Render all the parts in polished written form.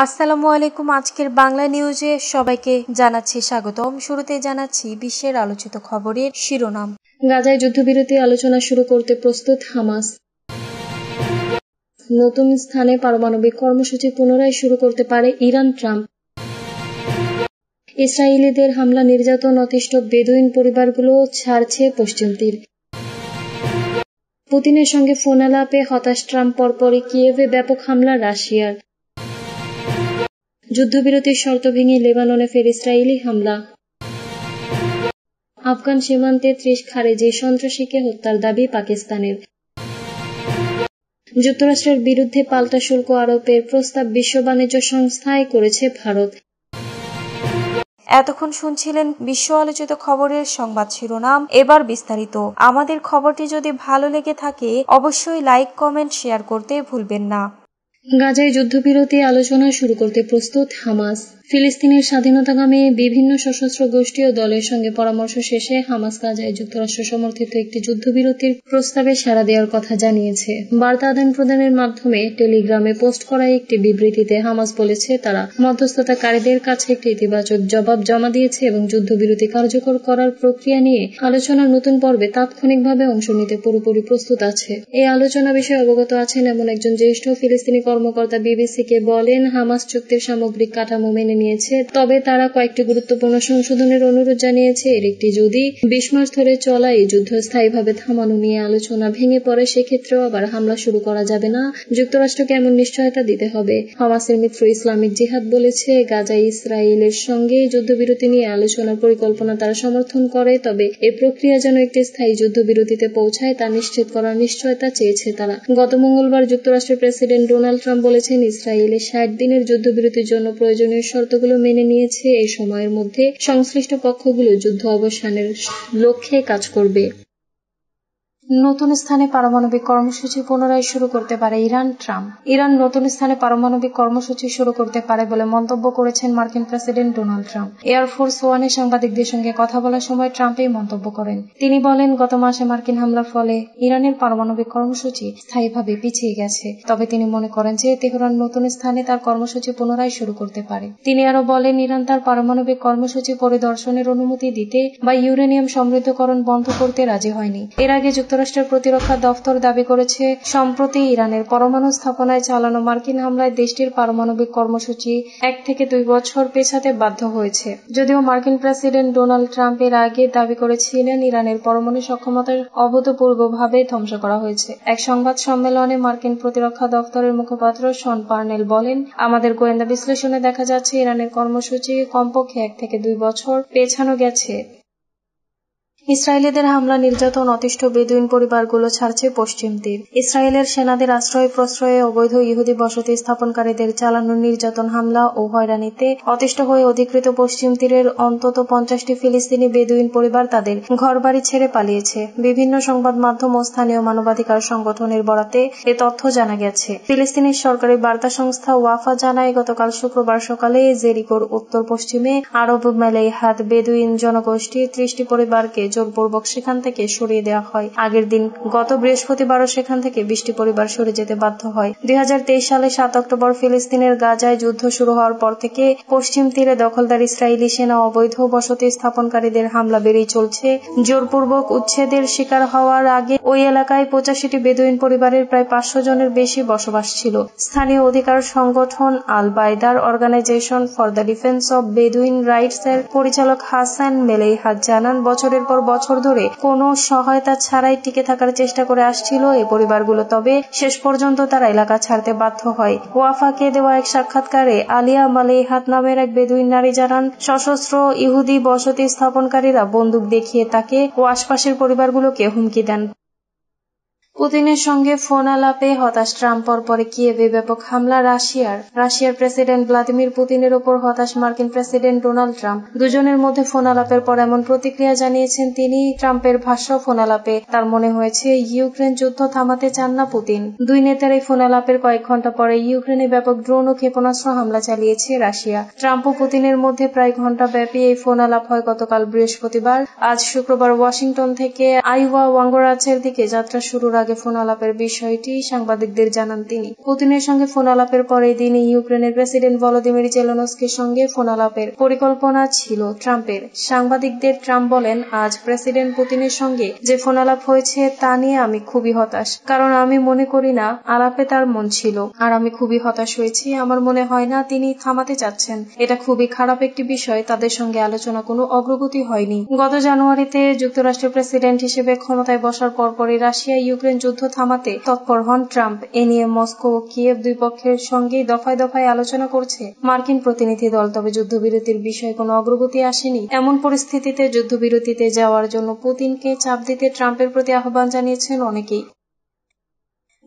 আসসালামু আলাইকুম। আজকের বাংলা নিউজে সবাইকে জানাচ্ছি স্বাগতম। শুরুতে জানাচ্ছি বিশ্বের আলোচিত খবরের শিরোনাম। গাজায় যুদ্ধবিরতি আলোচনা শুরু করতে প্রস্তুত হামাস। নতুন স্থানে পারমাণবিক কর্মসূচি পুনরায় শুরু করতে পারে ইরান। ট্রাম্প। ইসরায়েলিদের হামলা নির্যাতন অতিষ্ঠ বেদুইন পরিবারগুলো ছাড়ছে পশ্চিম তীর। পুতিনের সঙ্গে ফোন আলাপে হতাশ ট্রাম্প, পরপরই কিয়েভে ব্যাপক হামলা রাশিয়ার। যুদ্ধবিরতির শর্ত ভেঙে লেবাননে ফের ইসরায়েলি হামলা। আফগান সীমান্তে 30 খারেজি সন্ত্রাসীকে হত্যার দাবি পাকিস্তানের। যুক্তরাষ্ট্রের বিরুদ্ধে পাল্টা শুল্ক আরোপের প্রস্তাব বিশ্ব বাণিজ্য সংস্থায় করেছে ভারত। এতক্ষণ শুনছিলেন বিশ্ব আলোচিত খবরের সংবাদ শিরোনাম। এবার বিস্তারিত। আমাদের খবরটি যদি ভালো লেগে থাকে অবশ্যই লাইক, কমেন্ট, শেয়ার করতে ভুলবেন না। গাজায় যুদ্ধবিরতি আলোচনা শুরু করতে প্রস্তুত হামাস। ফিলিস্তিনের স্বাধীনতাকামী বিভিন্ন সশস্ত্র গোষ্ঠী ও দলের সঙ্গে পরামর্শ শেষে হামাস গাজায় যুক্তরাষ্ট্র সমর্থিত একটি যুদ্ধবিরতির প্রস্তাবে সাড়া দেওয়ার কথা জানিয়েছে। বার্তা আদান প্রদানের মাধ্যমে টেলিগ্রামে পোস্ট করা একটি বিবৃতিতে হামাস বলেছে, তারা মধ্যস্থতাকারীদের কাছে একটি ইতিবাচক জবাব জমা দিয়েছে এবং যুদ্ধবিরতি কার্যকর করার প্রক্রিয়া নিয়ে আলোচনার নতুন পর্বে তাৎক্ষণিকভাবে অংশ নিতে পুরোপুরি প্রস্তুত আছে। এই আলোচনা বিষয়ে অবগত আছেন এমন একজন জ্যেষ্ঠ ফিলিস্তিনি কর্মকর্তা বিবিসিকে বলেন, হামাস চুক্তির সামগ্রিক কাঠামো মেনে নিয়েছে, তবে তারা কয়েকটি গুরুত্বপূর্ণ সংশোধনের অনুরোধ জানিয়েছে। এর একটি, যদি 20 মাস ধরে চলা এই যুদ্ধ স্থায়ীভাবে থামানো নিয়ে আলোচনা ভেঙে পড়ে, সেক্ষেত্রেও আবার হামলা শুরু করা যাবে না। যুক্তরাষ্ট্রকে এমন নিশ্চয়তা দিতে হবে। হামাসের মিত্র ইসলামিক জিহাদ বলেছে, গাজায় ইসরায়েলের সঙ্গে যুদ্ধবিরতি নিয়ে আলোচনার পরিকল্পনা তারা সমর্থন করে, তবে এই প্রক্রিয়া যেন একটি স্থায়ী যুদ্ধবিরতিতে পৌঁছায় তা নিশ্চিত করার নিশ্চয়তা চেয়েছে তারা। গত মঙ্গলবার যুক্তরাষ্ট্রের প্রেসিডেন্ট ডোনাল্ড ট্রাম্প বলেছেন, ইসরায়েলের 60 দিনের যুদ্ধবিরতির জন্য প্রয়োজনীয় শর্তগুলো মেনে নিয়েছে। এই সময়ের মধ্যে সংশ্লিষ্ট পক্ষগুলো যুদ্ধ অবসানের লক্ষ্যে কাজ করবে। নতুন স্থানে পারমাণবিক কর্মসূচি পুনরায় শুরু করতে পারে ইরান। ট্রাম্প। ইরান নতুন স্থানে পারমাণবিক কর্মসূচি শুরু করতে পারে বলে মন্তব্য করেছেন মার্কিন প্রেসিডেন্ট ডোনাল্ড ট্রাম্প। এয়ারফোর্স ওয়ানে সাংবাদিকদের সঙ্গে কথা বলার সময় ট্রাম্প এই মন্তব্য করেন। তিনি বলেন, গত মাসে মার্কিন হামলার ফলে ইরানের পারমাণবিক কর্মসূচি স্থায়ীভাবে পিছিয়ে গেছে, তবে তিনি মনে করেন যে তেহরান নতুন স্থানে তার কর্মসূচি পুনরায় শুরু করতে পারে। তিনি আরো বলেন, ইরান তার পারমাণবিক কর্মসূচি পরিদর্শনের অনুমতি দিতে বা ইউরেনিয়াম সমৃদ্ধকরণ বন্ধ করতে রাজি হয়নি। এর আগে যুক্তরাষ্ট্রের প্রতিরক্ষা দফতর দাবি করেছে, সম্প্রতি ইরানের পরমাণু স্থাপনায় চালানো মার্কিন হামলায় দেশটির পারমাণবিক কর্মসূচি 1 থেকে 2 বছর পেছাতে বাধ্য হয়েছে। যদিও মার্কিন প্রেসিডেন্ট ডোনাল্ড ট্রাম্প এর আগে দাবি করেছিলেন, ইরানের পরমাণু সক্ষমতা অভূতপূর্বভাবে ধ্বংস করা হয়েছে। এক সংবাদ সম্মেলনে মার্কিন প্রতিরক্ষা দফতরের মুখপাত্র শন পার্নেল বলেন, আমাদের গোয়েন্দা বিশ্লেষণে দেখা যাচ্ছে ইরানের কর্মসূচি কমপক্ষে 1 থেকে 2 বছর পেছানো গেছে। ইসরায়েলিদের হামলা নির্যাতন অতিষ্ঠ বেদুইন পরিবারগুলো ছাড়ছে পশ্চিম তীর। ইসরায়েলের সেনাদের আশ্রয় প্রশ্রয়ে অবৈধ ইহুদি বসতি স্থাপনকারীদের চালানো নির্যাতন, হামলা ও হয়রানিতে অতিষ্ঠ হয়ে অধিকৃত পশ্চিম তীরের অন্তত 50টি ফিলিস্তিনি বেদুইন পরিবার তাদের ঘরবাড়ি ছেড়ে পালিয়েছে। বিভিন্ন সংবাদ মাধ্যম ও স্থানীয় মানবাধিকার সংগঠনের বরাতে এ তথ্য জানা গেছে। ফিলিস্তিনি সরকারি বার্তা সংস্থা ওয়াফা জানায়, গতকাল শুক্রবার সকালে জেরিকোর উত্তর পশ্চিমে আরব মালেইহাত বেদুইন জনগোষ্ঠীর 30টি পরিবারকে জোরপূর্বক সেখান থেকে সরিয়ে দেওয়া হয়। আগের দিন গত বৃহস্পতিবারও সেখান থেকে 20টি পরিবার সরে যেতে বাধ্য হয়। 2023 সালে 7 অক্টোবর ফিলিস্তিনের গাজায় যুদ্ধ শুরু হওয়ার পর থেকে পশ্চিম তীরে দখলদার ইসরায়েলি সেনা অবৈধ বসতি স্থাপনকারীদের হামলা বেড়েই চলছে। জোরপূর্বক উচ্ছেদের শিকার হওয়ার আগে ওই এলাকায় 85টি বেদুইন পরিবারের প্রায় 500 জনের বেশি বসবাস ছিল। স্থানীয় অধিকার সংগঠন Al Baidar organisation for the defence of Bedouin rights এর পরিচালক হাসান মেলেইহাত জানান, বছরের পর বছর ধরে কোনো সহায়তা ছাড়াই টিকে থাকার চেষ্টা করে আসছিল এই পরিবারগুলো, তবে শেষ পর্যন্ত তারা এলাকা ছাড়তে বাধ্য হয়। ওয়াফাকে দেওয়া এক সাক্ষাৎকারে আলিয়া মালেইহাত নামের এক বেদুইন নারী জানান, সশস্ত্র ইহুদি বসতি স্থাপনকারীরা বন্দুক দেখিয়ে তাকে ও আশপাশের পরিবারগুলোকে হুমকি দেন। পুতিনের সঙ্গে ফোন আলাপে হতাশ ট্রাম্প, পরপরে কিয়েভে ব্যাপক হামলা রাশিয়ার প্রেসিডেন্ট ভ্লাদিমির পুতিনের ওপর হতাশ মার্কিন প্রেসিডেন্ট ডোনাল্ড ট্রাম্প। দুজনের মধ্যে ফোন আলাপের পর এমন প্রতিক্রিয়া জানিয়েছেন তিনি। ট্রাম্পের ভাষ্য, ফোন আলাপে তার মনে হয়েছে ইউক্রেন যুদ্ধ থামাতে চান না পুতিন। দুই নেতার এই ফোন আলাপের কয়েক ঘন্টা পরে ইউক্রেনে ব্যাপক ড্রোন ও ক্ষেপণাস্ত্র হামলা চালিয়েছে রাশিয়া। ট্রাম্প ও পুতিনের মধ্যে প্রায় ঘণ্টা ব্যাপী এই ফোন আলাপ হয় গতকাল বৃহস্পতিবার। আজ শুক্রবার ওয়াশিংটন থেকে আইওয়া অঙ্গরাজ্যের দিকে যাত্রা শুরুর আগে আগে ফোন আলাপের বিষয়টি সাংবাদিকদের জানান তিনি। পুতিনের সঙ্গে ফোন আলাপের পরেই দিনই ইউক্রেনের প্রেসিডেন্ট ভলোদিমির জেলেনস্কির সঙ্গে ফোন আলাপের পরিকল্পনা ছিল ট্রাম্পের। সাংবাদিকদের ট্রাম্প বলেন, আজ প্রেসিডেন্ট পুতিনের সঙ্গে যে ফোন আলাপ হয়েছে তা নিয়ে আমি খুবই হতাশ, কারণ আমি মনে করি না আলাপে তার মন ছিল, আর আমি খুবই হতাশ হয়েছি। আমার মনে হয় না তিনি থামাতে চাচ্ছেন। এটা খুবই খারাপ একটি বিষয়। তাদের সঙ্গে আলোচনা কোনো অগ্রগতি হয়নি। গত জানুয়ারিতে যুক্তরাষ্ট্রের প্রেসিডেন্ট হিসেবে ক্ষমতায় বসার পরপরই রাশিয়া ইউক্রেন যুদ্ধ থামাতে তৎপর হন ট্রাম্প। এ নিয়ে মস্কো ও কিয়েভ দুই পক্ষের সঙ্গেই দফায় দফায় আলোচনা করছে মার্কিন প্রতিনিধি দল। তবে যুদ্ধবিরতির বিষয়ে কোনো অগ্রগতি আসেনি। এমন পরিস্থিতিতে যুদ্ধবিরতিতে যাওয়ার জন্য পুতিনকে চাপ দিতে ট্রাম্পের প্রতি আহ্বান জানিয়েছেন অনেকেই।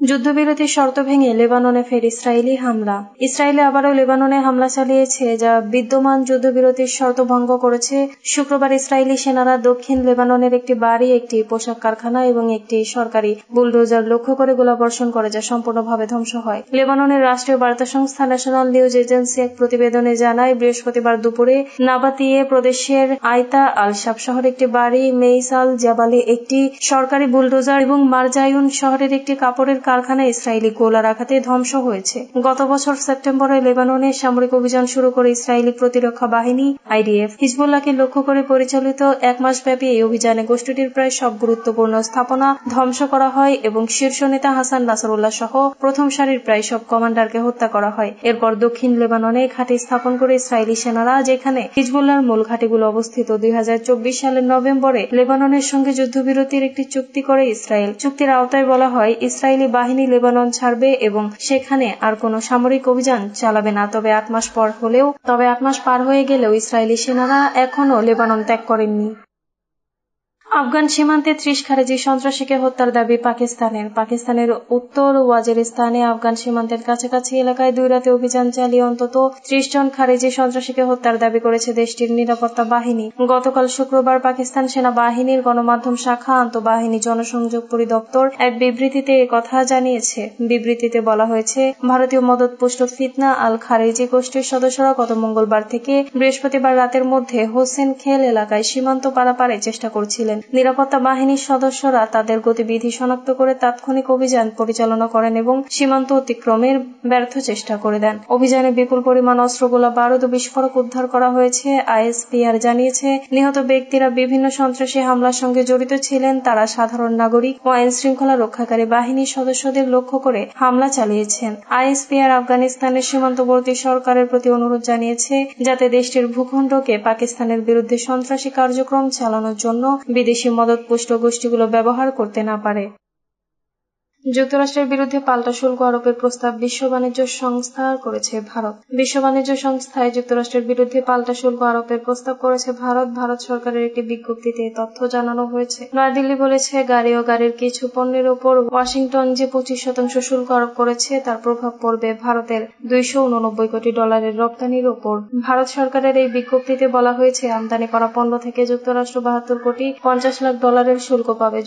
যুদ্ধবিরতির শর্ত ভেঙে লেবাননে ফের ইসরায়েলি হামলা। ইসরায়েলে আবারও লেবাননে হামলা চালিয়েছে, যা বিদ্যমান যুদ্ধবিরতির শর্ত ভঙ্গ করেছে। শুক্রবার ইসরায়েলি সেনারা দক্ষিণ লেবাননের একটি বাড়ি, একটি পোশাক কারখানা এবং একটি সরকারি বুলডোজার লক্ষ্য করে গোলাবর্ষণ করে, যা সম্পূর্ণভাবে ধ্বংস হয়। লেবাননের রাষ্ট্রীয় বার্তা সংস্থা ন্যাশনাল নিউজ এজেন্সি এক প্রতিবেদনে জানায়, বৃহস্পতিবার দুপুরে নাবাতিয়ে প্রদেশের আইতা আল শাব শহরে একটি বাড়ি, মেইস আল জাবালে একটি সরকারি বুলডোজার এবং মারজায়ুন শহরের একটি কাপড়ের কারখানা ইসরায়েলি গোলার আঘাতে ধ্বংস হয়েছে। গত বছর সেপ্টেম্বরে লেবাননে সামরিক অভিযান শুরু করে ইসরায়েলি প্রতিরক্ষা বাহিনী আইডিএফ হিজবুল্লাহকে লক্ষ্য করে পরিচালিত এক মাসব্যাপী এই অভিযানে গোষ্ঠীটির প্রায় সব গুরুত্বপূর্ণ স্থাপনা ধ্বংস করা হয় এবং শীর্ষ নেতা হাসান নাসরুল্লাহ সহ প্রথম সারির প্রায় সব কমান্ডারকে হত্যা করা হয়। এরপর দক্ষিণ লেবাননে ঘাঁটি স্থাপন করে ইসরায়েলি সেনারা, যেখানে হিজবুল্লাহর মূল ঘাঁটিগুলো অবস্থিত, 2024 সালের নভেম্বরে লেবাননের সঙ্গে যুদ্ধবিরতির একটি চুক্তি করে ইসরায়েল। চুক্তির আওতায় বলা হয়, ইসরায়েলি বাহিনী লেবানন ছাড়বে এবং সেখানে আর কোনো সামরিক অভিযান চালাবে না। তবে 8 মাস পার হয়ে গেলেও ইসরায়েলি সেনারা এখনও লেবানন ত্যাগ করেননি। আফগান সীমান্তে 30 খারেজি সন্ত্রাসীকে হত্যার দাবি পাকিস্তানের উত্তর ওয়াজিরিস্তানে আফগান সীমান্তের কাছাকাছি এলাকায় 2 রাতে অভিযান চালিয়ে অন্তত 30 জন খারেজি সন্ত্রাসীকে হত্যার দাবি করেছে দেশটির নিরাপত্তা বাহিনী। গতকাল শুক্রবার পাকিস্তান সেনাবাহিনীর গণমাধ্যম শাখা আন্তঃবাহিনী জনসংযোগ পরিদপ্তর এক বিবৃতিতে একথা জানিয়েছে। বিবৃতিতে বলা হয়েছে, ভারতীয় মদতপুষ্ট ফিতনা আল খারেজি গোষ্ঠীর সদস্যরা গত মঙ্গলবার থেকে বৃহস্পতিবার রাতের মধ্যে হোসেন খেল এলাকায় সীমান্ত পারাপারের চেষ্টা করছিলেন। নিরাপত্তা বাহিনীর সদস্যরা তাদের গতিবিধি শনাক্ত করে তাৎক্ষণিক অভিযান পরিচালনা করেন এবং সীমান্ত অতিক্রমের ব্যর্থ চেষ্টা করে দেন। অভিযানে বিপুল পরিমাণ অস্ত্রগোলা, বারুদ ও বিস্ফোরক উদ্ধার করা হয়েছে। আইএসপিআর জানিয়েছে, নিহত ব্যক্তিরা বিভিন্ন সন্ত্রাসী হামলার সঙ্গে জড়িত ছিলেন। তারা সাধারণ নাগরিক ও আইন শৃঙ্খলা রক্ষাকারী বাহিনীর সদস্যদের লক্ষ্য করে হামলা চালিয়েছেন। আইএসপিআর আফগানিস্তানের সীমান্তবর্তী সরকারের প্রতি অনুরোধ জানিয়েছে, যাতে দেশটির ভূখণ্ডকে পাকিস্তানের বিরুদ্ধে সন্ত্রাসী কার্যক্রম চালানোর জন্য বিদেশি মদতপুষ্ট গোষ্ঠীগুলো ব্যবহার করতে না পারে। যুক্তরাষ্ট্রের বিরুদ্ধে পাল্টা শুল্ক আরোপের প্রস্তাব বিশ্ব বাণিজ্য সংস্থা করেছে ভারত। বিশ্ব বাণিজ্য সংস্থায় যুক্তরাষ্ট্রের বিরুদ্ধে পাল্টা শুল্ক আরোপের প্রস্তাব করেছে ভারত সরকারের একটি বিজ্ঞপ্তিতে তথ্য জানানো হয়েছে। নয়াদিল্লি বলেছে, গাড়ি ও গাড়ির কিছু পণ্যের উপর ওয়াশিংটন যে 25% শুল্ক আরোপ করেছে তার প্রভাব পড়বে ভারতের $289 কোটি রপ্তানির উপর। ভারত সরকারের এই বিজ্ঞপ্তিতে বলা হয়েছে, আমদানি করা পণ্য থেকে যুক্তরাষ্ট্র $72 কোটি 50 লাখ শুল্ক পাবে।